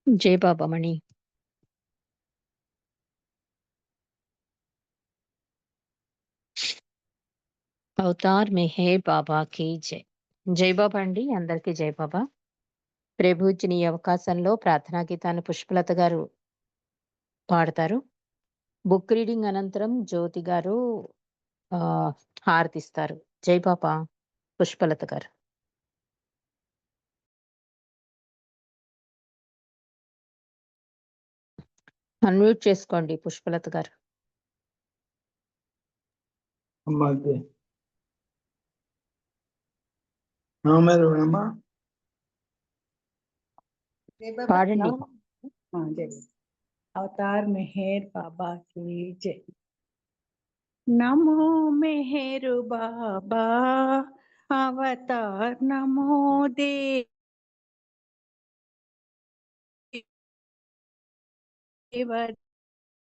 जय बाबा मणि। అవతార్ మెహర్ బాబాకి జై. జై బాబా అండి, అందరికీ జై బాబా. ప్రభుజీని ఈ అవకాశంలో ప్రార్థనా గీతాన్ని పుష్పలత గారు పాడతారు. బుక్ రీడింగ్ అనంతరం జ్యోతి గారు ఆ, హారతిస్తారు. జై బాబా. పుష్పలత గారు. అన్మ్యూట్ చేసుకోండి పుష్పలత గారు. అమ్మాకి అమ్మా పాడండి. अवतार मेहर बाबा की जय। नमो मेहर बाबा अवतार नमो देव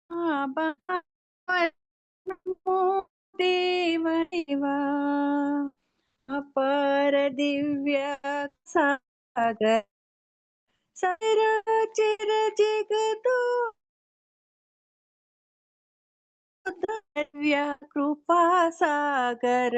बाबा नमो देव देवा अपर दिव्य सागर चर जगतो दिव्य कृपा सागर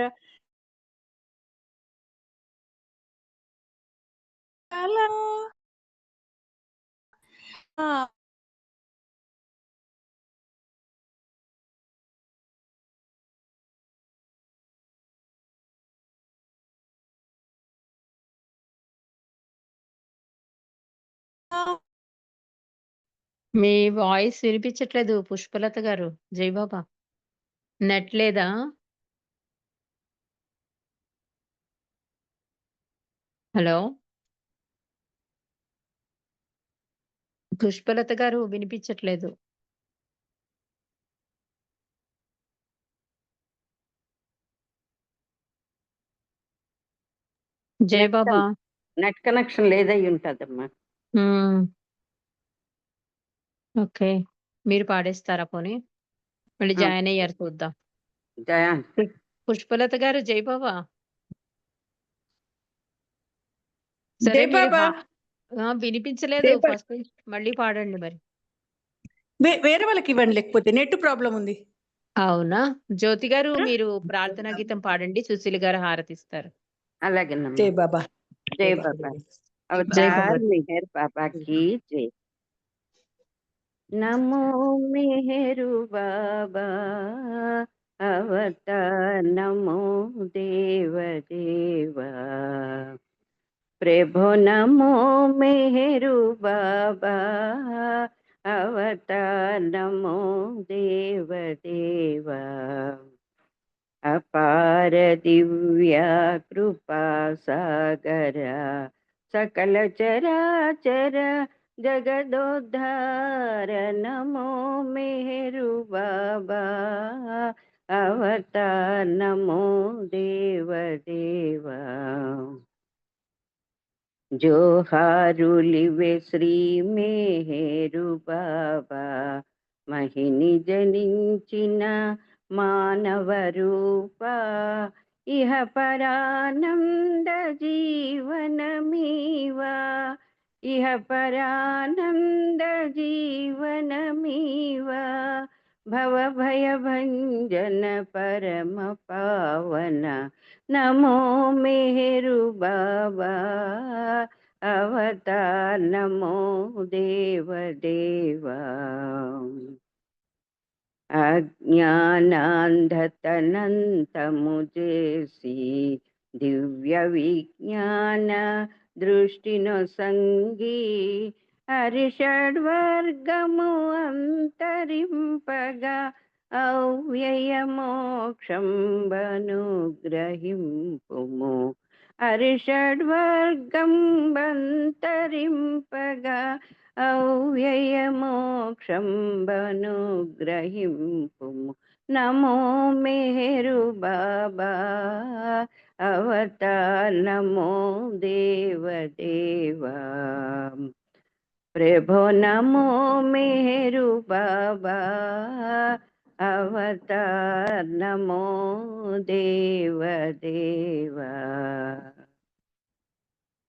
మీ వాయిస్ వినిపించట్లేదు పుష్పలత గారు. జై బాబా. నెట్ లేదా? హలో పుష్పలత గారు, వినిపించట్లేదు. జై బాబా. నెట్ కనెక్షన్ లేదై ఉంటదమ్మా. ఓకే, మీరు పాడేస్తారా పోనీ? మళ్ళీ జాయిన్ అయ్యారు చూద్దాం. జయా పుష్పలత గారు జై బాబా. సరే, జై మీరు బాబా. వినిపించలేదు. జై బాబా. ఫస్ట్ మళ్ళీ పాడండి మరి. వేరే వాళ్ళకి ఇవ్వండి, లేకపోతే నెట్ ప్రాబ్లం ఉంది. అవునా? జ్యోతి గారు, మీరు ప్రార్థనా గీతం పాడండి, సుశీల్ గారు హారతిస్తారు. అలాగేనమ్మా. జై బాబా. జై బాబా. జై అవతార్ బాబా. మెహర్ బాబా की जय। नमो मेहर बाबा अवतार नमो देव देवा प्रभु नमो मेहर बाबा अवतार नमो देव देवा अपार दिव्य कृपा सागर सकल चराचर जगदोद्धार नमो मेहरु बाबा अवतार नमो देव देवा जोहारुलिवे श्री मेहरु बाबा महिनि जनिंచిన మానవ రూప ఇహ పరానంద జీవనమీవా ఇహ పరానంద జీవనమీవా భవ భయ భంజన పరమ పావన నమో మేరు బాబా అవతార్ నమో దేవ దేవా అజ్ఞానాంధతనంతము చేసి దివ్య విజ్ఞాన దృష్టిను సంగి హరిషడ్వర్గము అంతరింపగా అవ్యయ మోక్షంబను గ్రహింపుము హరిషడ్వర్గం అంతరింపగా అవ్యయ మోక్షంబను గ్రహింపుము నమో మేరు బాబా అవతార్ నమో దేవ దేవా ప్రభో నమో మేరు బాబా అవతార్ నమో దేవ దేవా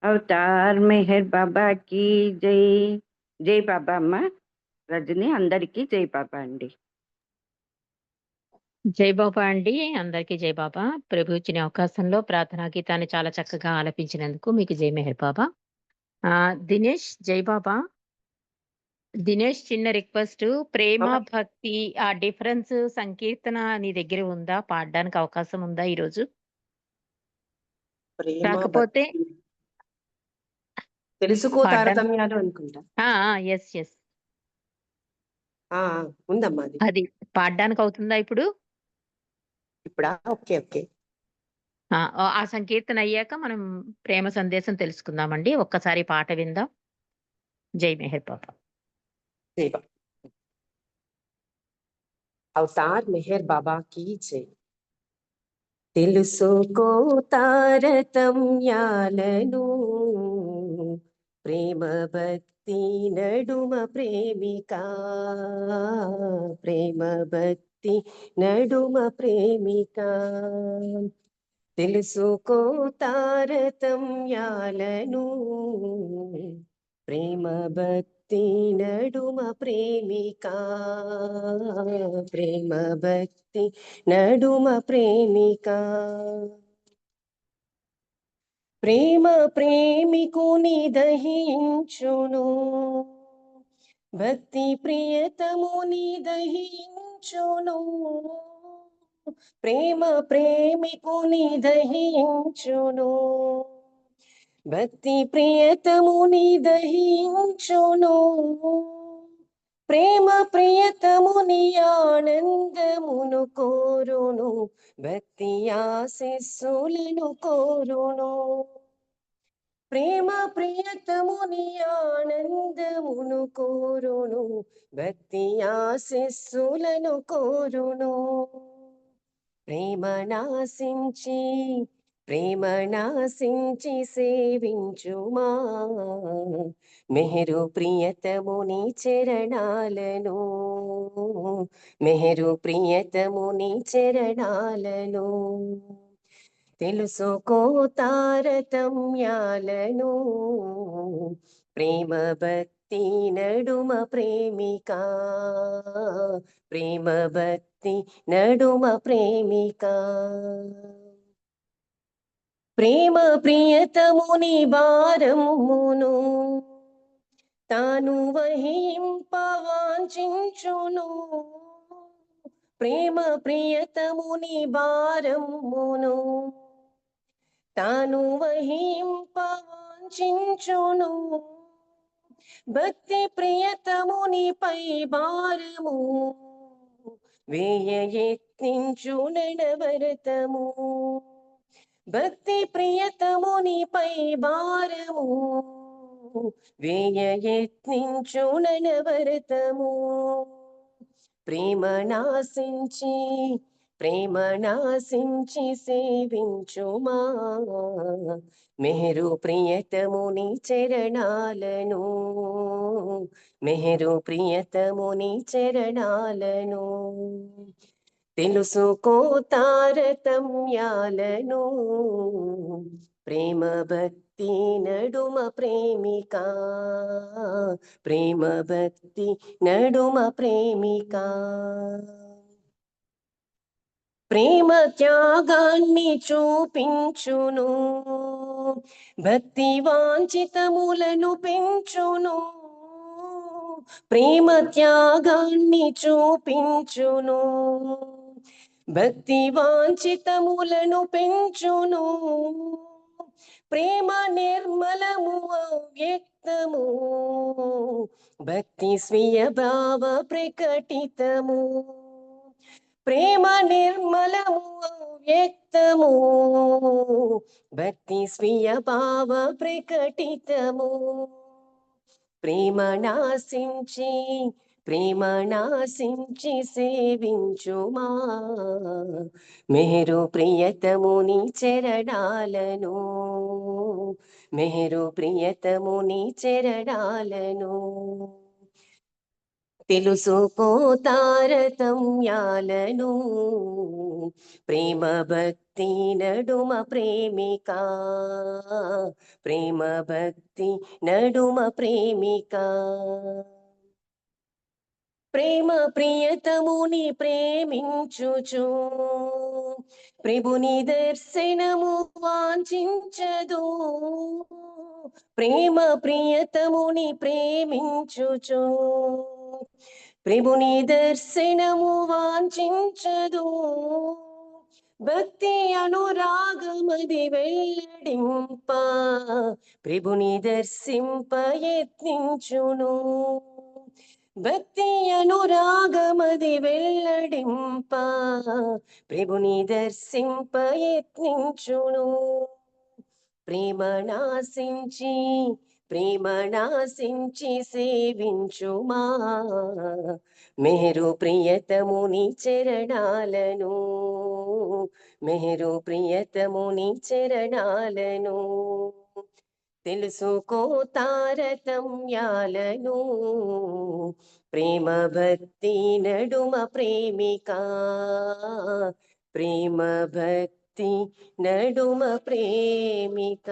अवतार मेहर बाबा की जय। జై బాబా అమ్మ. రజని, అందరికీ జై బాబా అండి. జై బాబా అండి. అందరికీ జై బాబా. ప్రభు ఇచ్చిన అవకాశంలో ప్రార్థనా గీతాన్ని చాలా చక్కగా ఆలపించినందుకు మీకు జై మెహర్ బాబా. దినేష్ జై బాబా. దినేష్ చిన్న రిక్వెస్ట్, ప్రేమ, బాబా భక్తి ఆ డిఫరెన్స్ సంకీర్తన నీ దగ్గర ఉందా? పాడడానికి అవకాశం ఉందా ఈరోజు? ప్రేమ రాకపోతే భక్తి తెలుసుకో పాడడానికి తారతమ్యాలు అనుకుంటా. ఎస్ ఎస్ ఉందమ్మా అది. అది పాడడానికి అవుతుందా ఇప్పుడు? ఇప్పుడా? Okay okay. ఆ సంకీర్తన అయ్యాక మనం ప్రేమ సందేశం తెలుసుకుందామండి. ఒక్కసారి పాట విందాం. జై మెహర్ బాబా. సేవ అవతార్ మెహర్ బాబా కీ జై. తెలుసుకో తారతమ్యాలను, ప్రేమ భక్తి నడుమ ప్రేమిక, ప్రేమ భక్తి నడుమ ప్రేమిక. తెలుసుకో తారతమ్యాలను, ప్రేమ భక్తి నడుమ ప్రేమిక, ప్రేమ భక్తి నడుమ ప్రేమిక. ప్రేమ ప్రేమికుని దహించును, భక్తి ప్రియతముని దహించును. ప్రేమ ప్రేమికుని దహించును, భక్తి ప్రియతముని దహించును. ప్రేమ ప్రియతముని ఆనందమును కోరును, భక్తి ఆశీస్సులను కోరును. ప్రేమ ప్రియతముని ఆనందమును కోరును, భక్తి ఆశీస్సులను కోరును. ప్రేమ నాశించి సేవించుమా, మెహరు ప్రియతముని చరణాలను, మెహరు ప్రియతముని చరణాలను. తెలుసుకో తారతమ్యాలను, ప్రేమ భక్తి నడుమ ప్రేమిక, ప్రేమ భక్తి నడుమ ప్రేమిక. ప్రేమ ప్రియతముని భారమును తాను వహింపవాంఛించును, ప్రేమ ప్రియతముని భారమును తాను వహింపవాంఛించును. భక్తి ప్రియతమునిపై భారము వేయ యత్నించు నడవరతము, భక్తి ప్రియతమునిపై భారము వేయ యత్నించు నడవరతము. ప్రేమ నాశించి సేవించుమా, మెహరు ప్రియతముని చరణాలను, మెహరు ప్రియతముని చరణాలను. తెలుసుకో తారతమ్యాలను, ప్రేమ భక్తి నడుమ ప్రేమిక, ప్రేమ భక్తి నడుమ ప్రేమిక. ప్రేమ త్యాగాన్ని చూపించును, భక్తి వాంఛితములను పెంచును. ప్రేమ త్యాగాన్ని చూపించును, భక్తి వాంఛితములను పెంచును. ప్రేమ నిర్మలము అవ్యక్తము, భక్తి స్వీయ భావ ప్రకటితము. ప్రేమ నిర్మలము అవ్యక్తము, భక్తి స్వీయ భావ ప్రకటితము. ప్రేమ నాశించి సేవించుమా, మెహరు ప్రియతముని చరణాలను, మెహరు ప్రియతముని చరణాలను. తెలుసుకో తారతమ్యాలను, ప్రేమ భక్తి భక్తి నడుమ ప్రేమిక, ప్రేమ భక్తి నడుమ ప్రేమిక. ప్రేమ ప్రియతముని ప్రేమించుచు ప్రభుని దర్శనము వాంఛించదు. ప్రేమ ప్రియతముని ప్రేమించుచు ప్రభుని దర్శనము వాంఛించదు. భక్తి అనురాగమది వెల్లడింప ప్రభుని దర్శింప యత్నించును. భక్తి అనురాగమది వెల్లడింప ప్రభుని దర్శింప యత్నించును. ప్రేమ నాశించి సేవించుమా మెహరు ప్రియతముని చరణాలను, మెహరు ప్రియతముని చరణాలను. తెలుసుకో తారతమ్యాలను, ప్రేమ భక్తి నడుమ ప్రేమిక, ప్రేమ భక్తి నడుమ ప్రేమిక.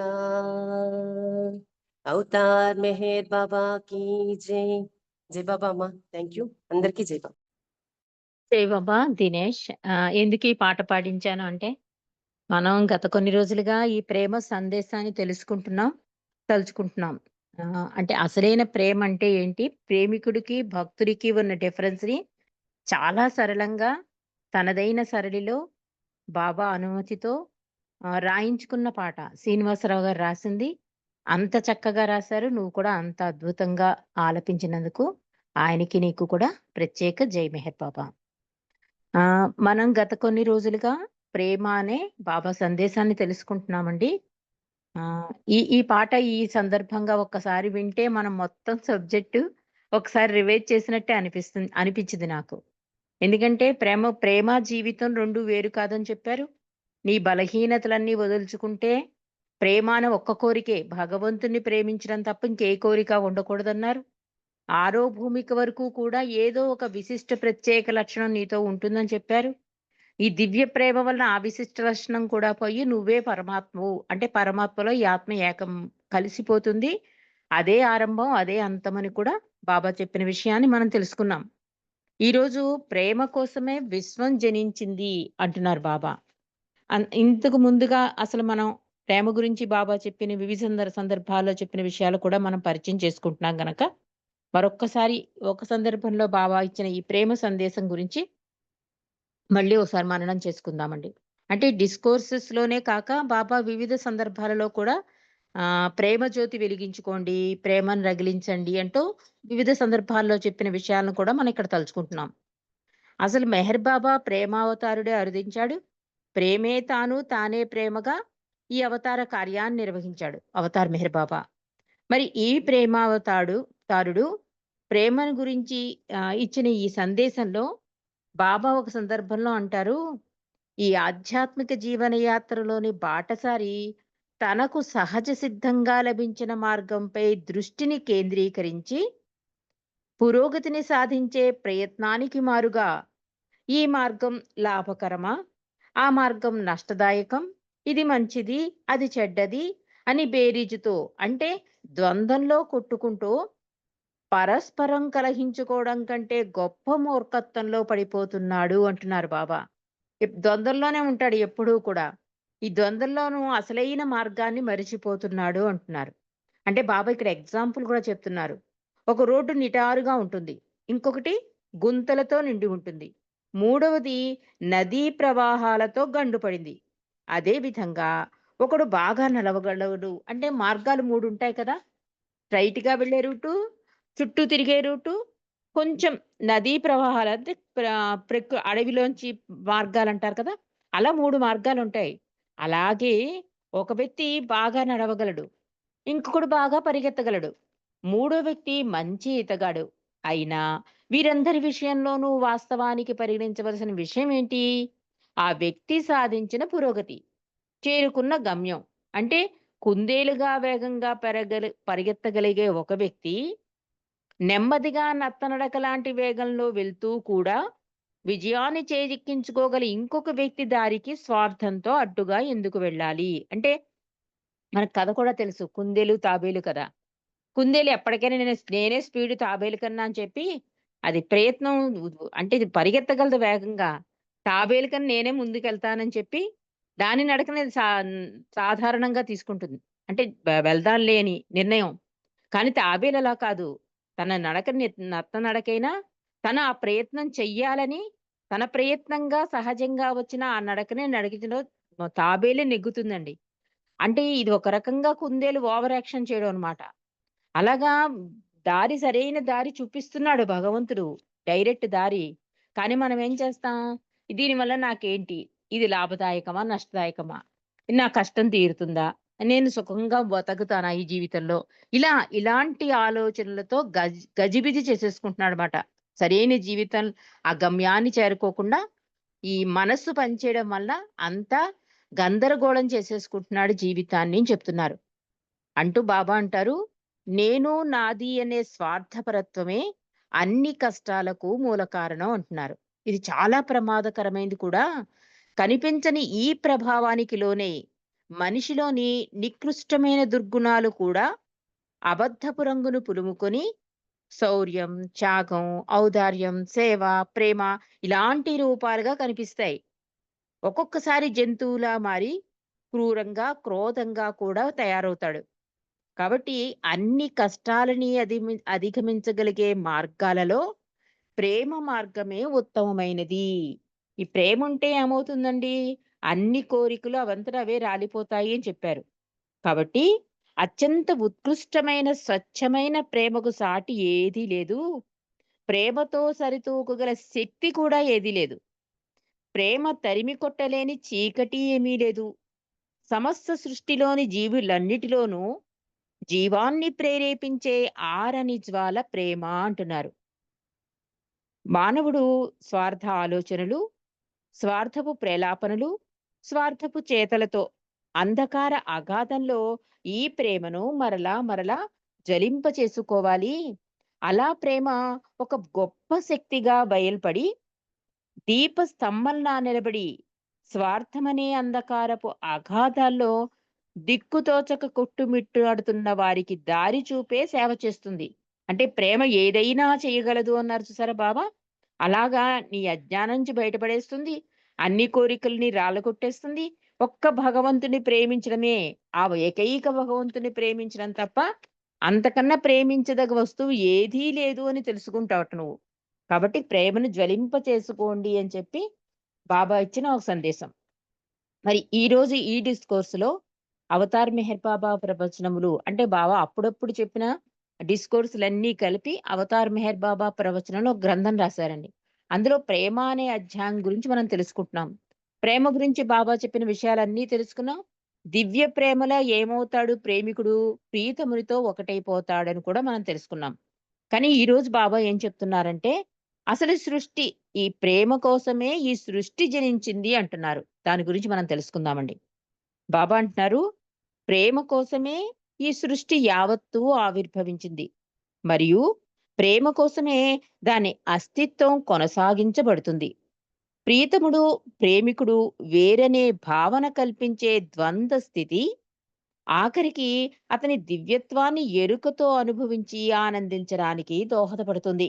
అవతార్ మెహర్ బాబా की జై. జై బాబా అమ్మా. Thank you. అందరికీ జై బాబా. జై బాబా. దినేష్, ఎందుకు ఈ పాట పాడించాను అంటే, మనం గత కొన్ని రోజులుగా ఈ ప్రేమ సందేశాన్ని తలుచుకుంటున్నాం. అంటే అసలైన ప్రేమ అంటే ఏంటి, ప్రేమికుడికి భక్తుడికి ఉన్న డిఫరెన్స్ ని చాలా సరళంగా తనదైన సరళిలో బాబా అనుమతితో రాయించుకున్న పాట. శ్రీనివాసరావు గారు రాసింది. అంత చక్కగా రాశారు. నువ్వు కూడా అంత అద్భుతంగా ఆలపించినందుకు ఆయనకి నీకు కూడా ప్రత్యేక జై మెహర్ బాబా. మనం గత కొన్ని రోజులుగా ప్రేమ అనే బాబా సందేశాన్ని తెలుసుకుంటున్నామండి. ఈ పాట ఈ సందర్భంగా ఒక్కసారి వింటే మనం మొత్తం సబ్జెక్టు ఒకసారి రివైజ్ చేసినట్టే అనిపించింది నాకు. ఎందుకంటే ప్రేమ జీవితం రెండు వేరు కాదని చెప్పారు. నీ బలహీనతలన్నీ వదులుచుకుంటే ప్రేమ అనే ఒక్క కోరికే, భగవంతుణ్ణి ప్రేమించడం తప్ప ఇంకే కోరిక ఉండకూడదన్నారు. ఆరో భూమిక వరకు కూడా ఏదో ఒక విశిష్ట ప్రత్యేక లక్షణం నీతో ఉంటుందని చెప్పారు. ఈ దివ్య ప్రేమ వలన ఆ విశిష్ట లక్షణం కూడా పోయి నువ్వే పరమాత్మవు, అంటే పరమాత్మలో ఈ ఆత్మ ఏకం కలిసిపోతుంది. అదే ఆరంభం అదే అంతమని కూడా బాబా చెప్పిన విషయాన్ని మనం తెలుసుకున్నాం. ఈరోజు ప్రేమ కోసమే విశ్వం జనించింది అంటున్నారు బాబా. ఇంతకు ముందుగా అసలు మనం ప్రేమ గురించి బాబా చెప్పిన వివిధ సందర్భాల్లో చెప్పిన విషయాలు కూడా మనం పరిచయం చేసుకుంటున్నాం గనక మరొక్కసారి ఒక సందర్భంలో బాబా ఇచ్చిన ఈ ప్రేమ సందేశం గురించి మళ్ళీ ఒకసారి మననం చేసుకుందామండి. అంటే డిస్కోర్సెస్ లోనే కాక బాబా వివిధ సందర్భాలలో కూడా ప్రేమ జ్యోతి వెలిగించుకోండి, ప్రేమను రగిలించండి అంటూ వివిధ సందర్భాల్లో చెప్పిన విషయాలను కూడా మనం ఇక్కడ తలుచుకుంటున్నాం. అసలు మెహర్ బాబా ప్రేమావతారుడే అరుదించాడు. ప్రేమే తానే ప్రేమగా ఈ అవతార కార్యాన్ని నిర్వహించాడు అవతార్ మెహర్ బాబా. మరి ఈ ప్రేమావతారుడు ప్రేమను గురించి ఇచ్చిన ఈ సందేశంలో బాబా ఒక సందర్భంలో అంటారు, ఈ ఆధ్యాత్మిక జీవన యాత్రలోని బాటసారి తనకు సహజ సిద్ధంగా లభించిన మార్గంపై దృష్టిని కేంద్రీకరించి పురోగతిని సాధించే ప్రయత్నానికి మారుగా ఈ మార్గం లాభకరమా, ఆ మార్గం నష్టదాయకం, ఇది మంచిది అది చెడ్డది అని బేరీజుతో, అంటే ద్వంద్వంలో కొట్టుకుంటూ పరస్పరం కలహించుకోవడం కంటే గొప్ప మూర్ఖత్వంలో పడిపోతున్నాడు అంటున్నారు బాబా. ద్వంద్వంలోనే ఉంటాడు ఎప్పుడూ కూడా. ఈ ద్వంద్వంలోనూ అసలైన మార్గాన్ని మరిచిపోతున్నాడు అంటున్నారు. అంటే బాబా ఇక్కడ ఎగ్జాంపుల్ కూడా చెప్తున్నారు. ఒక రోడ్డు నిటారుగా ఉంటుంది, ఇంకొకటి గుంతలతో నిండి ఉంటుంది, మూడవది నదీ ప్రవాహాలతో గండుపడింది. అదే విధంగా ఒకడు బాగా నడవగలడు, అంటే మార్గాలు మూడు ఉంటాయి కదా, స్ట్రైట్ గా వెళ్ళే రూటు, చుట్టూ తిరిగే రూటు, కొంచెం నదీ ప్రవాహాలు అంటే అడవిలోంచి మార్గాలు అంటారు కదా, అలా మూడు మార్గాలు ఉంటాయి. అలాగే ఒక వ్యక్తి బాగా నడవగలడు, ఇంకొకడు బాగా పరిగెత్తగలడు, మూడో వ్యక్తి మంచి ఈతగాడు. అయినా వీరందరి విషయంలోనూ వాస్తవానికి పరిగణించవలసిన విషయం ఏంటి, ఆ వ్యక్తి సాధించిన పురోగతి, చేరుకున్న గమ్యం. అంటే కుందేలుగా వేగంగా పరిగెత్తగలిగే ఒక వ్యక్తి నెమ్మదిగా నత్తనడక లాంటి వేగంలో వెళ్తూ కూడా విజయాన్ని చేజిక్కించుకోగల ఇంకొక వ్యక్తి దారికి స్వార్థంతో అడ్డుగా ఎందుకు వెళ్ళాలి? అంటే మనకు కథ కూడా తెలుసు. కుందేలు, తాబేలు కథ. కుందేలు ఎప్పటికైనా నేనే స్పీడ్ తాబేలు కన్నా అని చెప్పి అది ప్రయత్నం అంటే ఇది పరిగెత్తగలదు వేగంగా. తాబేలు కన్నా నేనే ముందుకెళ్తానని చెప్పి దాని నడకని అది సాధారణంగా తీసుకుంటుంది. అంటే వెళ్దాంలే అని నిర్ణయం. కానీ తాబేలు అలా కాదు. తన నడకని నత్త నడకైనా తను ఆ ప్రయత్నం చెయ్యాలని తన ప్రయత్నంగా సహజంగా వచ్చిన ఆ నడకనే నడికిలో తాబేలే నెగ్గుతుందండి. అంటే ఇది ఒక రకంగా కుందేలు ఓవర్ యాక్షన్ చేయడం అన్నమాట. అలాగా సరైన దారి చూపిస్తున్నాడు భగవంతుడు. డైరెక్ట్ దారి. కానీ మనం ఏం చేస్తాం? దీనివల్ల నాకేంటి? ఇది లాభదాయకమా? నష్టదాయకమా? నా కష్టం తీరుతుందా? నేను సుఖంగా బతుకుతానా ఈ జీవితంలో? ఇలాంటి ఆలోచనలతో గజిబిజి చేసేసుకుంటున్నాడన్నమాట. సరైన జీవితం ఆ గమ్యాన్ని చేరుకోకుండా ఈ మనస్సు పనిచేయడం వల్ల అంతా గందరగోళం చేసేసుకుంటున్నాడు జీవితాన్ని అని చెప్తున్నారు. అంటూ బాబా అంటారు, నేను నాది అనే స్వార్థపరత్వమే అన్ని కష్టాలకు మూల కారణం అంటున్నారు. ఇది చాలా ప్రమాదకరమైనది కూడా. కనిపించని ఈ ప్రభావానికి లోనే మనిషిలోని నికృష్టమైన దుర్గుణాలు కూడా అబద్ధపు రంగును పులుముకొని శౌర్యం, త్యాగం, ఔదార్యం, సేవ, ప్రేమ ఇలాంటి రూపాలుగా కనిపిస్తాయి. ఒక్కొక్కసారి జంతువులా మారి క్రూరంగా, క్రోధంగా కూడా తయారవుతాడు. కాబట్టి అన్ని కష్టాలని అధిగమించగలిగే మార్గాలలో ప్రేమ మార్గమే ఉత్తమమైనది. ఈ ప్రేమ ఉంటే ఏమవుతుందండి? అన్ని కోరికలు అవంతట అవే రాలిపోతాయి అని చెప్పారు. కాబట్టి అత్యంత ఉత్కృష్టమైన స్వచ్ఛమైన ప్రేమకు సాటి ఏదీ లేదు. ప్రేమతో సరితూగగల శక్తి కూడా ఏదీ లేదు. ప్రేమ తరిమి కొట్టలేని చీకటి ఏమీ లేదు. సమస్త సృష్టిలోని జీవులన్నిటిలోనూ జీవాన్ని ప్రేరేపించే ఆరని జ్వాల ప్రేమ అంటున్నారు. మానవుడు స్వార్థ ఆలోచనలు, స్వార్థపు ప్రేలాపనలు, స్వార్థపు చేతలతో అంధకార అగాధంలో ఈ ప్రేమను మరలా మరలా జ్వలింప చేసుకోవాలి. అలా ప్రేమ ఒక గొప్ప శక్తిగా బయల్పడి దీప స్తంభంలా నిలబడి స్వార్థమనే అంధకారపు అగాధాల్లో దిక్కుతోచక కొట్టుమిట్టాడుతున్న వారికి దారి చూపే సేవ చేస్తుంది. అంటే ప్రేమ ఏదైనా చేయగలదు అన్నారు చూసారా బాబా? అలాగా నీ అజ్ఞానం నుంచి బయటపడేస్తుంది. అన్ని కోరికల్ని రాళ్ళగొట్టేస్తుంది. ఒక్క భగవంతుని ప్రేమించడమే, ఆ ఏకైక భగవంతుని ప్రేమించడం తప్ప అంతకన్నా ప్రేమించదగ వస్తువు ఏదీ లేదు అని తెలుసుకుంటావట నువ్వు. కాబట్టి ప్రేమను జ్వలింప చేసుకోండి అని చెప్పి బాబా ఇచ్చిన ఒక సందేశం. మరి ఈ రోజు ఈ డిస్కోర్స్‌లో అవతార్ మెహర్ బాబా ప్రవచనములు అంటే బాబా అప్పుడప్పుడు చెప్పిన డిస్కోర్సులన్నీ కలిపి అవతార్ మెహర్ బాబా ప్రవచనంలో ఒక గ్రంథం రాశారండి. అందులో ప్రేమ అనే అధ్యాయం గురించి మనం తెలుసుకుంటున్నాం. ప్రేమ గురించి బాబా చెప్పిన విషయాలన్నీ తెలుసుకున్నాం. దివ్య ప్రేమలో ఏమవుతాడు ప్రేమికుడు? ప్రీతమునితో ఒకటైపోతాడని కూడా మనం తెలుసుకున్నాం. కానీ ఈ రోజు బాబా ఏం చెప్తున్నారంటే అసలు సృష్టి ఈ ప్రేమ కోసమే ఈ సృష్టి జనించింది అంటున్నారు. దాని గురించి మనం తెలుసుకుందామండి. బాబా అంటున్నారు, ప్రేమ కోసమే ఈ సృష్టి యావత్తూ ఆవిర్భవించింది. మరియు ప్రేమ కోసమే దాని అస్తిత్వం కొనసాగించబడుతుంది. ప్రీతముడు, ప్రేమికుడు వేరనే భావన కల్పించే ద్వంద్వ స్థితి ఆఖరికి అతని దివ్యత్వాన్ని ఎరుకతో అనుభవించి ఆనందించడానికి దోహదపడుతుంది.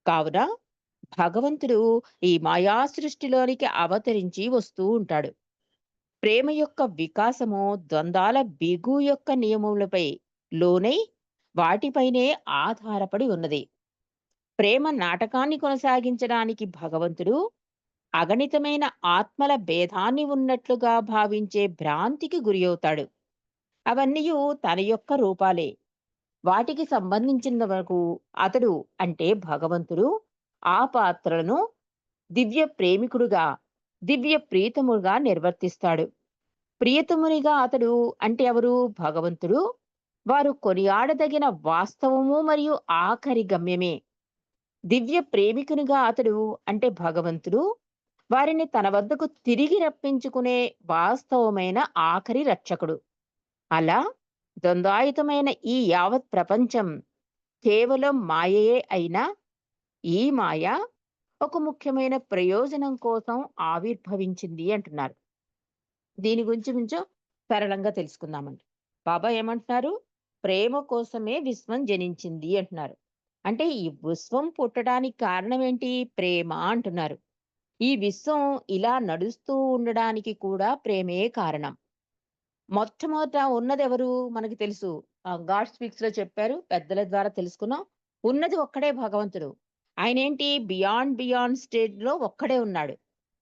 కావున భగవంతుడు ఈ మాయా సృష్టిలోనికి అవతరించి వస్తూ ఉంటాడు. ప్రేమ యొక్క వికాసము ద్వంద్వాల బిగు యొక్క నియమములపై లోనై వాటిపైనే ఆధారపడి ఉన్నది. ప్రేమ నాటకాన్ని కొనసాగించడానికి భగవంతుడు అగణితమైన ఆత్మల భేదాన్ని ఉన్నట్లుగా భావించే భ్రాంతికి గురి అవుతాడు. అవన్నీయు తన యొక్క రూపాలే. వాటికి సంబంధించిన వరకు అతడు అంటే భగవంతుడు ఆ పాత్రలను దివ్య ప్రేమికుడుగా, దివ్య ప్రీతముగా నిర్వర్తిస్తాడు. ప్రియతమునిగా అతడు అంటే ఎవరు? భగవంతుడు. వారు కొనియాడదగిన వాస్తవము మరియు ఆఖరి గమ్యమే. దివ్య ప్రేమికునిగా అతడు అంటే భగవంతుడు వారిని తన వద్దకు తిరిగి రప్పించుకునే వాస్తవమైన ఆఖరి రక్షకుడు. అలా ద్వంద్వాయుతమైన ఈ యావత్ ప్రపంచం కేవలం మాయయే అయినా ఈ మాయ ఒక ముఖ్యమైన ప్రయోజనం కోసం ఆవిర్భవించింది అంటున్నారు. దీని గురించి కొంచెం సరళంగా తెలుసుకుందామండి. బాబా ఏమంటున్నారు? ప్రేమ కోసమే విశ్వం జనించింది అంటున్నారు. అంటే ఈ విశ్వం పుట్టడానికి కారణం ఏంటి? ప్రేమ అంటున్నారు. ఈ విశ్వం ఇలా నడుస్తూ ఉండడానికి కూడా ప్రేమే కారణం. మొట్టమొదట ఉన్నదెవరు? మనకి తెలుసు. గాడ్ స్పీక్స్‌లో చెప్పారు. పెద్దల ద్వారా తెలుసుకున్నాం. ఉన్నది ఒక్కడే భగవంతుడు. ఆయనేంటి బియాండ్ స్టేట్‌లో ఒక్కడే ఉన్నాడు.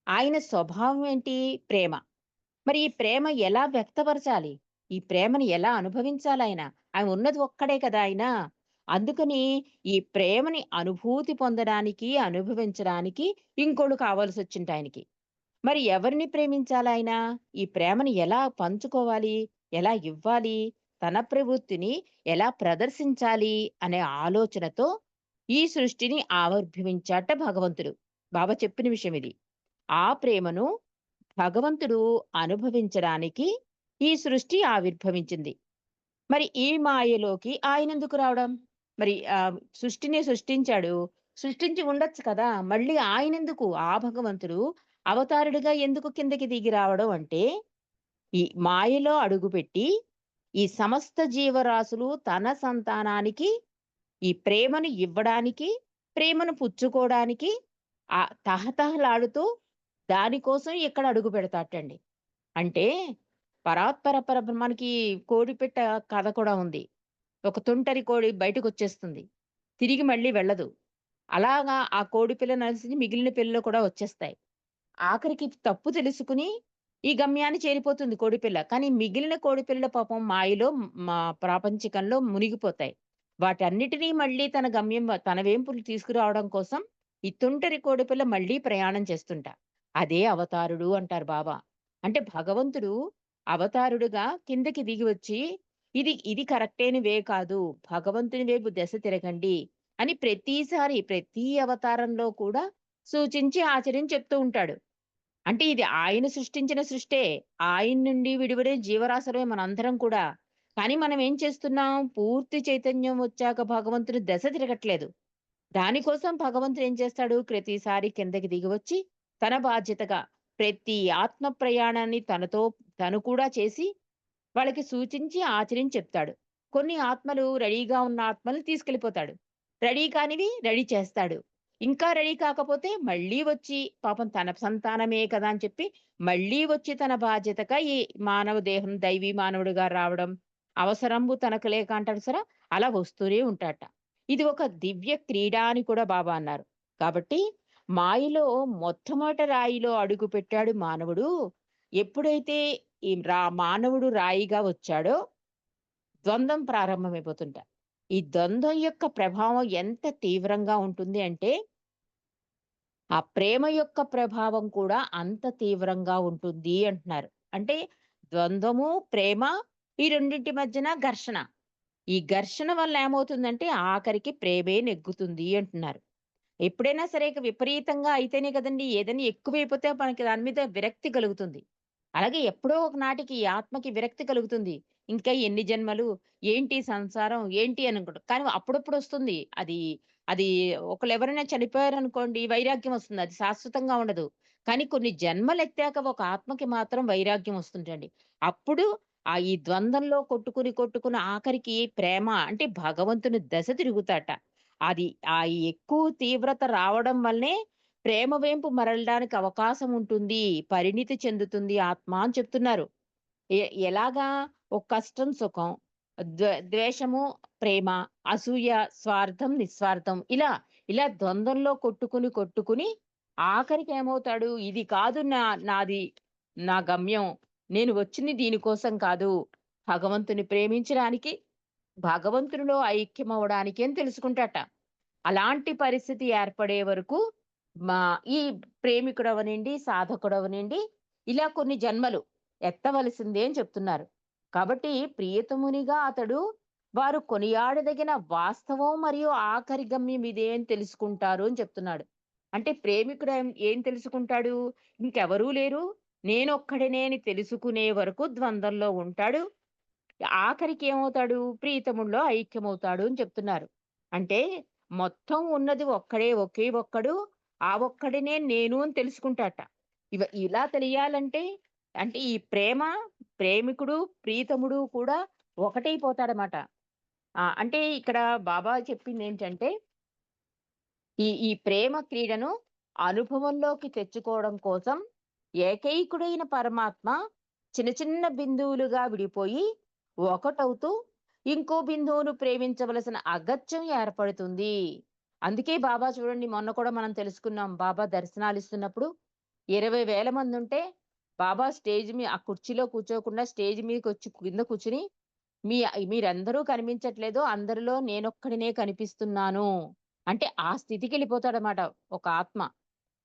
ఆయన స్వభావం ఏంటి? ప్రేమ. మరి ఈ ప్రేమ ఎలా వ్యక్తపరచాలి? ఈ ప్రేమని ఎలా అనుభవించాలాయన? ఆయన ఉన్నది ఒక్కడే కదా ఆయన. అందుకని ఈ ప్రేమని అనుభూతి పొందడానికి, అనుభవించడానికి ఇంకోడు కావాల్సొచ్చింది ఆయనకి. మరి ఎవరిని ప్రేమించాలాయన? ఈ ప్రేమని ఎలా పంచుకోవాలి? ఎలా ఇవ్వాలి? తన ప్రవృత్తిని ఎలా ప్రదర్శించాలి అనే ఆలోచనతో ఈ సృష్టిని ఆవిర్భవించాట భగవంతుడు. బాబా చెప్పిన విషయం ఇది. ఆ ప్రేమను భగవంతుడు అనుభవించడానికి ఈ సృష్టి ఆవిర్భవించింది. మరి ఈ మాయలోకి ఆయనెందుకు రావడం? మరి సృష్టిని సృష్టించాడు. సృష్టించి ఉండొచ్చు కదా! మళ్ళీ ఆయనెందుకు? ఆ భగవంతుడు అవతారుడిగా ఎందుకు కిందకి దిగి రావడం అంటే, ఈ మాయలో అడుగుపెట్టి, ఈ సమస్త జీవరాశులు తన సంతానానికి ఈ ప్రేమను ఇవ్వడానికి, ప్రేమను పుచ్చుకోవడానికి తహతహలాడుతూ దానికోసం ఇక్కడ అడుగు పెడతాటండి. అంటే పరాత్పర పరబ్రహ్మానికి కోడిపెట్ట కథ కూడా ఉంది. ఒక తుంటరి కోడి బయటకొచ్చేస్తుంది. తిరిగి మళ్ళీ వెళ్ళదు. అలాగా ఆ కోడి పిల్లని అలిసి మిగిలిన పిల్లలు కూడా వచ్చేస్తాయి. ఆఖరికి తప్పు తెలుసుకుని ఈ గమ్యాన్ని చేరిపోతుంది కోడిపిల్ల. కానీ మిగిలిన కోడిపిల్లల పాపం మాయలో ప్రాపంచికంలో మునిగిపోతాయి. వాటన్నిటినీ మళ్ళీ తన గమ్యం తన వేంపులు తీసుకురావడం కోసం ఈ తుంటరి కోడిపిల్ల మళ్ళీ ప్రయాణం చేస్తుంటా. అదే అవతారుడు అంటారు బాబా. అంటే భగవంతుడు అవతారుడుగా కిందకి దిగి వచ్చి ఇది కరెక్టైన వే కాదు. భగవంతుని వైపు దశ తిరగండి అని ప్రతిసారి ప్రతి అవతారంలో కూడా సూచించి ఆచరించి చెప్తూ ఉంటాడు. అంటే ఇది ఆయన సృష్టించిన సృష్టే. ఆయన నుండి విడివడే జీవరాశులమే మనందరం కూడా. కానీ మనం ఏం చేస్తున్నాం? పూర్తి చైతన్యం వచ్చాక భగవంతుని దశ తిరగట్లేదు. దానికోసం భగవంతుడు ఏం చేస్తాడు? ప్రతిసారి కిందకి దిగివచ్చి తన బాధ్యతగా ప్రతి ఆత్మ ప్రయాణాన్ని తను కూడా చేసి వాళ్ళకి సూచించి, ఆచరించి చెప్తాడు. కొన్ని ఆత్మలు రెడీగా ఉన్న ఆత్మల్ని తీసుకెళ్ళిపోతాడు. రెడీ కానివి రెడీ చేస్తాడు. ఇంకా రెడీ కాకపోతే మళ్ళీ వచ్చి పాపం తన సంతానమే కదా అని చెప్పి మళ్ళీ వచ్చి తన బాధ్యతగా ఈ మానవ దేహం దైవీ మానవుడిగా రావడం, అవసరంబు తనకు లేక అంటాడు చూసారా? అలా వస్తూనే ఉంటాడట. ఇది ఒక దివ్య క్రీడ అని కూడా బాబా అన్నారు. కాబట్టి మాయలో మొట్టమొదట రాయిలో అడుగుపెట్టాడు మానవుడు. ఎప్పుడైతే ఈ మానవుడు రాయిగా వచ్చాడో ద్వంద్వం ప్రారంభమైపోతుంట. ఈ ద్వంద్వం యొక్క ప్రభావం ఎంత తీవ్రంగా ఉంటుంది అంటే, ఆ ప్రేమ యొక్క ప్రభావం కూడా అంత తీవ్రంగా ఉంటుంది అంటున్నారు. అంటే ద్వంద్వము, ప్రేమ ఈ రెండింటి మధ్యన ఘర్షణ. ఈ ఘర్షణ వల్ల ఏమవుతుందంటే ఆఖరికి ప్రేమే నెగ్గుతుంది అంటున్నారు. ఎప్పుడైనా సరే ఇక విపరీతంగా అయితేనే కదండీ ఏదైనా ఎక్కువైపోతే మనకి దాని మీద విరక్తి కలుగుతుంది. అలాగే ఎప్పుడో ఒకనాటికి ఈ ఆత్మకి విరక్తి కలుగుతుంది. ఇంకా ఎన్ని జన్మలు, ఏంటి సంసారం, ఏంటి అని అనుకుంటాం. కానీ అప్పుడప్పుడు వస్తుంది. అది అది ఒకళ్ళెవరైనా చనిపోయారనుకోండి వైరాగ్యం వస్తుంది. అది శాశ్వతంగా ఉండదు. కానీ కొన్ని జన్మలెత్తాక ఒక ఆత్మకి మాత్రం వైరాగ్యం వస్తుంటండి. అప్పుడు ఈ ద్వంద్వంలో కొట్టుకుని ఆఖరికి ప్రేమ అంటే భగవంతుని దశ తిరుగుతాట. అది ఎక్కువ తీవ్రత రావడం వల్లనే ప్రేమ వైపు మరలడానికి అవకాశం ఉంటుంది. పరిణితి చెందుతుంది ఆత్మ అని చెప్తున్నారు. ఎలాగా? ఒక కష్టం, సుఖం, ద్వేషము, ప్రేమ, అసూయ, స్వార్థం, నిస్వార్థం ఇలా ద్వంద్వంలో కొట్టుకుని ఆఖరికి ఏమవుతాడు? ఇది కాదు నాది నా గమ్యం. నేను వచ్చింది దీనికోసం కాదు. భగవంతుని ప్రేమించడానికి, భగవంతునిలో ఐక్యమవ్వడానికి అని తెలుసుకుంటాట. అలాంటి పరిస్థితి ఏర్పడే వరకు మా ఈ ప్రేమికుడవనండి, సాధకుడవనండి ఇలా కొన్ని జన్మలు ఎత్తవలసిందే అని చెప్తున్నారు. కాబట్టి ప్రియతమునిగా అతడు వారు కొనియాడదగిన వాస్తవం మరియు ఆఖరి గమ్యం ఇదే అని తెలుసుకుంటారు అని చెప్తున్నాడు. అంటే ప్రేమికుడు ఏం తెలుసుకుంటాడు? ఇంకెవరూ లేరు, నేనొక్కడినే అని తెలుసుకునే వరకు ద్వంద్వంలో ఉంటాడు. ఆఖరికి ఏమవుతాడు? ప్రీతములో ఐక్యమవుతాడు అని చెప్తున్నారు. అంటే మొత్తం ఉన్నది ఒక్కడే, ఒకే ఒక్కడు. ఆ ఒక్కడినే నేను అని తెలుసుకుంటాట. ఇలా తెలియాలంటే అంటే ఈ ప్రేమికుడు, ప్రీతముడు కూడా ఒకటైపోతాడనమాట. అంటే ఇక్కడ బాబా చెప్పిందేంటంటే ఈ ప్రేమ క్రీడను అనుభవంలోకి తెచ్చుకోవడం కోసం ఏకైకుడైన పరమాత్మ చిన్న చిన్న బిందువులుగా విడిపోయి ఒకటవుతూ ఇంకో బిందువును ప్రేమించవలసిన అగత్యం ఏర్పడుతుంది. అందుకే బాబా చూడండి, మొన్న కూడా మనం తెలుసుకున్నాం. బాబా దర్శనాలు ఇస్తున్నప్పుడు 20,000 మంది ఉంటే బాబా స్టేజ్ మీ ఆ కుర్చీలో కూర్చోకుండా స్టేజ్ మీదకి వచ్చి కింద కూర్చుని మీ మీరందరూ కనిపించట్లేదు, అందరిలో నేనొక్కడినే కనిపిస్తున్నాను అంటే ఆ స్థితికి వెళ్ళిపోతాడనమాట ఒక ఆత్మ.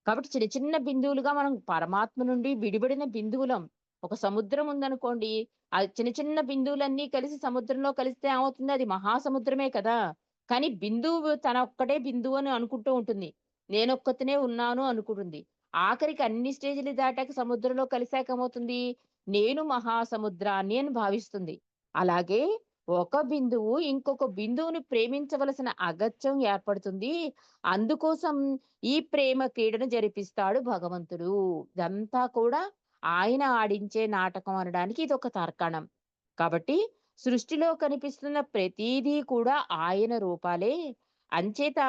కాబట్టి చిన్న చిన్న బిందువులుగా మనం పరమాత్మ నుండి విడిపడిన బిందువులం. ఒక సముద్రం ఉందనుకోండి, ఆ చిన్న చిన్న బిందువులన్నీ కలిసి సముద్రంలో కలిస్తే ఏమవుతుంది? అది మహాసముద్రమే కదా! కానీ బిందువు తన ఒక్కటే బిందువు అని అనుకుంటూ ఉంటుంది. నేనొక్కతినే ఉన్నాను అనుకుంటుంది. ఆఖరికి అన్ని స్టేజ్‌లు దాటాక సముద్రంలో కలిసాక ఏమవుతుంది? నేను మహాసముద్రాన్ని అని భావిస్తుంది. అలాగే ఒక బిందువు ఇంకొక బిందువుని ప్రేమించవలసిన అగత్యం ఏర్పడుతుంది. అందుకోసం ఈ ప్రేమ క్రీడను జరిపిస్తాడు భగవంతుడు. ఇదంతా కూడా ఆయన ఆడించే నాటకం అనడానికి ఇదొక తార్కాణం. కాబట్టి సృష్టిలో కనిపిస్తున్న ప్రతీదీ కూడా ఆయన రూపాలే. అంచేత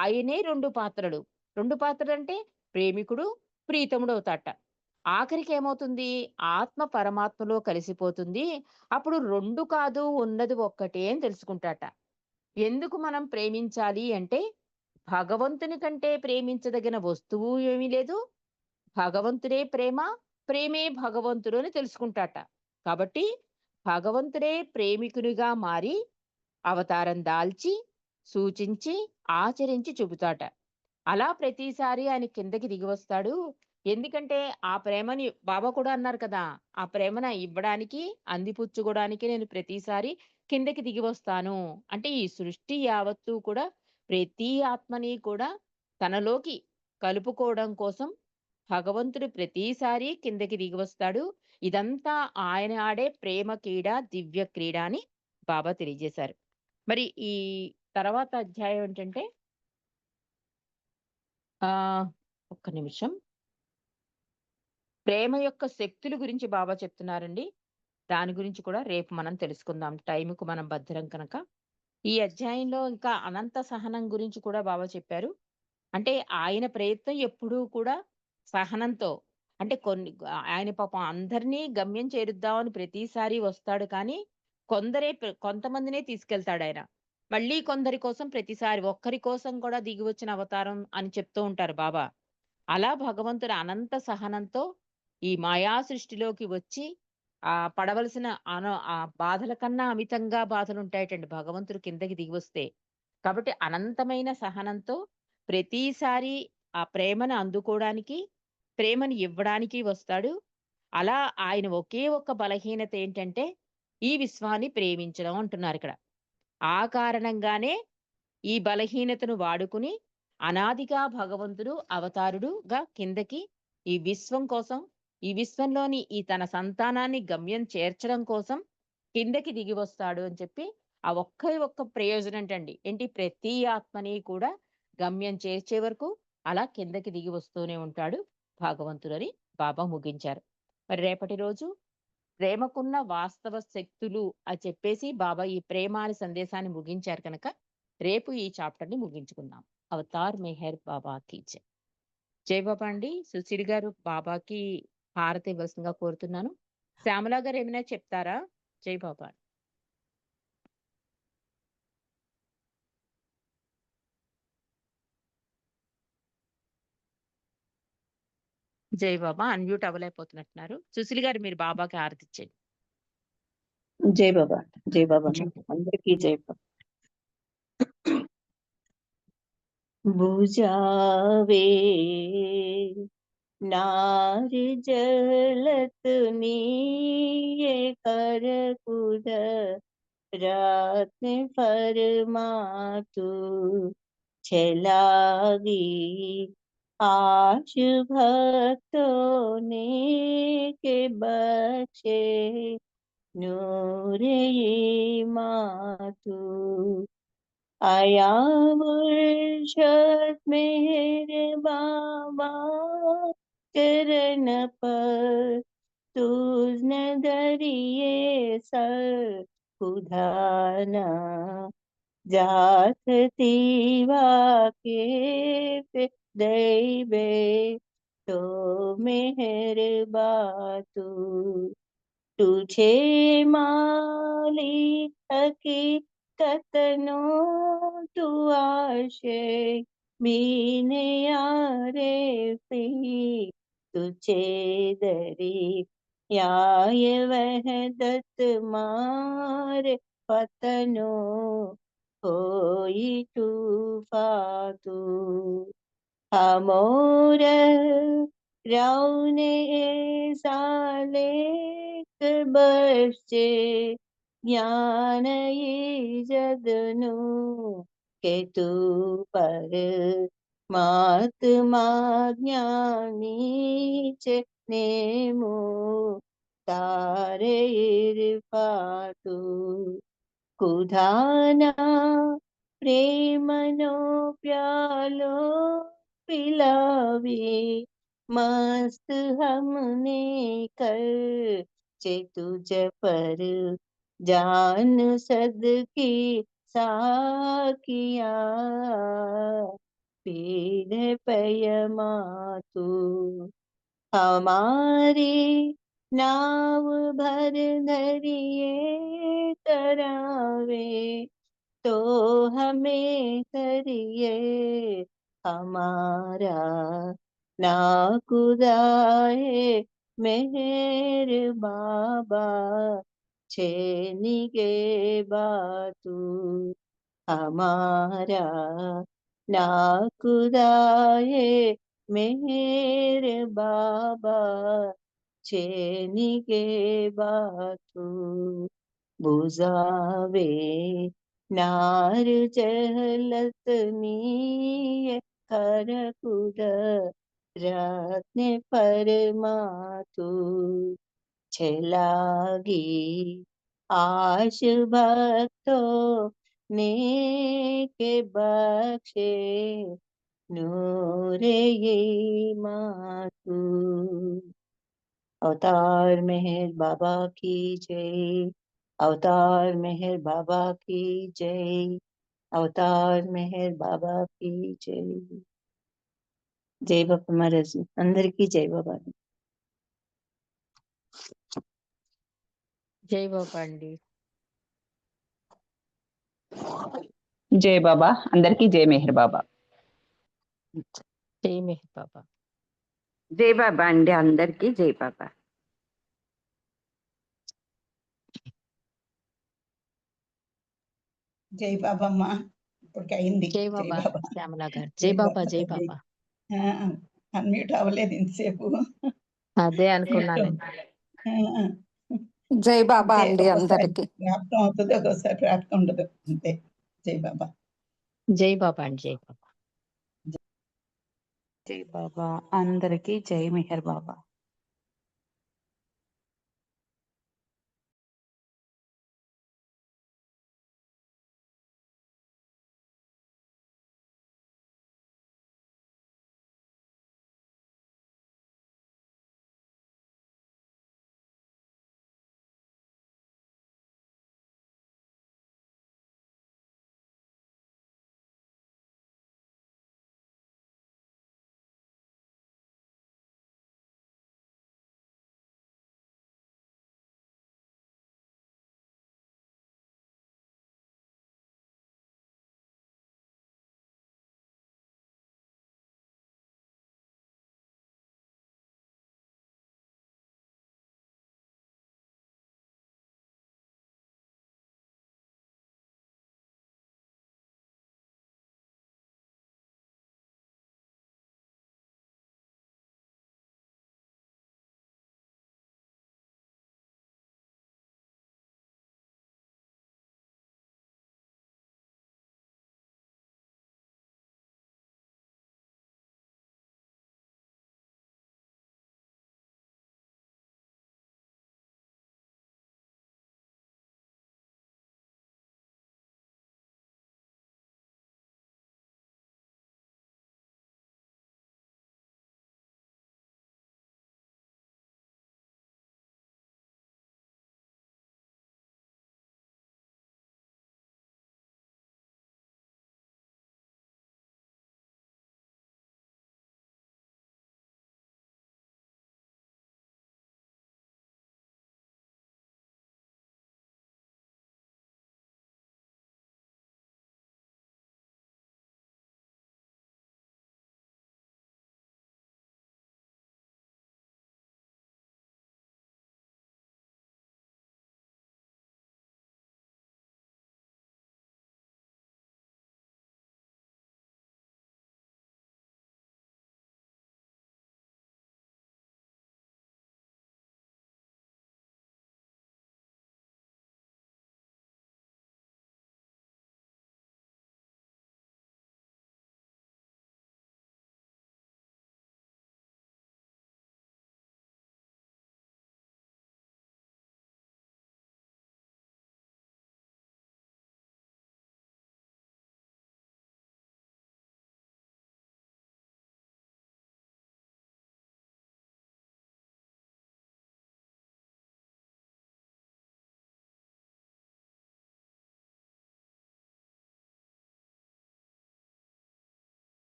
ఆయనే 2 పాత్రలు. 2 పాత్రలంటే ప్రేమికుడు, ప్రీతముడు అవుతాట. ఆఖరికి ఏమవుతుంది? ఆత్మ పరమాత్మలో కలిసిపోతుంది. అప్పుడు 2 కాదు ఉన్నది ఒక్కటే అని తెలుసుకుంటాట. ఎందుకు మనం ప్రేమించాలి అంటే భగవంతుని కంటే ప్రేమించదగిన వస్తువు ఏమీ లేదు. భగవంతుడే ప్రేమ, ప్రేమే భగవంతుడు అని తెలుసుకుంటాట. కాబట్టి భగవంతుడే ప్రేమికునిగా మారి అవతారం దాల్చి, సూచించి, ఆచరించి చూపుతాట. అలా ప్రతిసారి ఆయన కిందకి దిగివస్తాడు. ఎందుకంటే ఆ ప్రేమని బాబా కూడా అన్నారు కదా! ఆ ప్రేమను ఇవ్వడానికి, అందిపుచ్చుకోవడానికి నేను ప్రతిసారి కిందకి దిగి వస్తాను. అంటే ఈ సృష్టి యావత్తు కూడా ప్రతి ఆత్మని కూడా తనలోకి కలుపుకోవడం కోసం భగవంతుడు ప్రతిసారి కిందకి దిగి వస్తాడు. ఇదంతా ఆయన ఆడే ప్రేమ క్రీడ, దివ్య క్రీడ అని బాబా తెలియజేశారు. మరి ఈ తర్వాత అధ్యాయం ఏంటంటే ఆహ్, ఒక్క నిమిషం. ప్రేమ యొక్క శక్తుల గురించి బాబా చెప్తున్నారండి. దాని గురించి కూడా రేపు మనం తెలుసుకుందాం. టైంకు మనం భద్రం కనుక. ఈ అధ్యాయంలో ఇంకా అనంత సహనం గురించి కూడా బాబా చెప్పారు. అంటే ఆయన ప్రయత్నం ఎప్పుడూ కూడా సహనంతో, అంటే ఆయన పాపం అందరినీ గమ్యం చేరుద్దామని ప్రతిసారి వస్తాడు కానీ, కొంతమందినే తీసుకెళ్తాడాయన. మళ్ళీ కొందరి కోసం ప్రతిసారి ఒక్కరి కోసం కూడా దిగి వచ్చిన అవతారం అని చెప్తూ ఉంటారు బాబా. అలా భగవంతుడు అనంత సహనంతో ఈ మాయా సృష్టిలోకి వచ్చి పడవలసిన బాధల కన్నా అమితంగా బాధలుంటాయటండి భగవంతుడు కిందకి దిగివస్తే. కాబట్టి అనంతమైన సహనంతో ప్రతిసారి ఆ ప్రేమను అందుకోవడానికి, ప్రేమను ఇవ్వడానికి వస్తాడు. అలా ఆయన ఒకే ఒక్క బలహీనత ఏంటంటే, ఈ విశ్వాన్ని ప్రేమించడం అంటున్నారిక్కడ. ఆ కారణంగానే ఈ బలహీనతను వాడుకుని అనాదిగా భగవంతుడు అవతారుడుగా కిందకి ఈ విశ్వం కోసం, ఈ విశ్వంలోని ఈ తన సంతానాన్ని గమ్యం చేర్చడం కోసం కిందకి దిగి వస్తాడు అని చెప్పి ఆ ఒక్క ప్రయోజనం ఏంటండి. ఏంటి ప్రతి ఆత్మని కూడా గమ్యం చేర్చే వరకు అలా కిందకి దిగి వస్తూనే ఉంటాడు భగవంతుడని బాబా ముగించారు. మరి రేపటి రోజు ప్రేమకున్న వాస్తవ శక్తులు అని చెప్పేసి బాబా ఈ ప్రేమ అనే సందేశాన్ని ముగించారు కనుక రేపు ఈ చాప్టర్ ని ముగించుకుందాం. అవతార్ మెహర్ బాబాకి జై. జై బాబా అండి. సుశీల్ గారు బాబాకి హారతి ఇవ్వాల్సిందిగా కోరుతున్నాను. శ్యామల గారు ఏమైనా చెప్తారా? జై బాబా. జై బాబా అన్మ్యూట్ అవ్వలేకపోతున్నట్టున్నారు. సుశీల్ గారు మీరు బాబాకి హారతి ఇచ్చేయండి. జై బాబా. జై బాబా. జై. అందరికీ జై బాబా. बुझावे नार जलतनी ये कर कुद रात फरमातु छलागी आश भक्तों ने के बख्शे नूर ये मातु आया मुर्शद मेरे बाबा चरण पर, तुझ नजरिए सर खुदाना, जात तीवा के पे दैबे तो मेहरबा तू, तुझे मालिक हकीकतनो तू आशे बीने यारे पी, तुझे दरी याय वहदत मार पतनो होई तूफा तू, अमोर रौने सालेक बच्चे ज्ञान ये जदनु के तू पर महात्मा ज्ञानी चे नेमो तारे इरफातु, कुधाना प्रेमनो प्यालो पिलावी, मस्त हमने कर चे तुझ पर जान सदकी साकिया, पीढ़ पयमा तू, हमारी नाव भर धरिए तरावे तो हमें करिए हमारा, ना खुदाए मेहर बाबा छेनी के बातू, हमारा ना खुदाए मेहर बाबा छेनी के बातू, बुझावे नार जहलत नीय कर कुद रत्न परमातु, छलागी आश भक्तो ने के बख्शे नूरे ये मातु। अवतार मेहर बाबा की जय, अवतार मेहर बाबा की जय, अवतार मेहर बाबा की जय। जय बाबा महाराज अंदर की जय बाबा। జై బాబా అండి. జై బాబా అందరికీ జై మెహర్ బాబా. జై మెహర్ బాబా. జై బాబా అండి అందరికీ జై బాబా. జై బాబమ్మ ఇప్పటికి అయింది. జై బాబా శ్యామల గారు. జై బాబా జై బాబా. అన్మ్యూట్ అవ్వలేదు ఇంతసేపు. అదే అనుకున్నానండి. జై బాబా అంతే, అండి ఒక్కోసారి అందరికి. ప్రాప్తం అవుతుంది, ఒక్కోసారి ప్రాప్తం ఉండదు. అంతే. జై బాబా. జై బాబా అండి. జై బాబా. జై బాబా అందరికీ జై మెహర్ బాబా.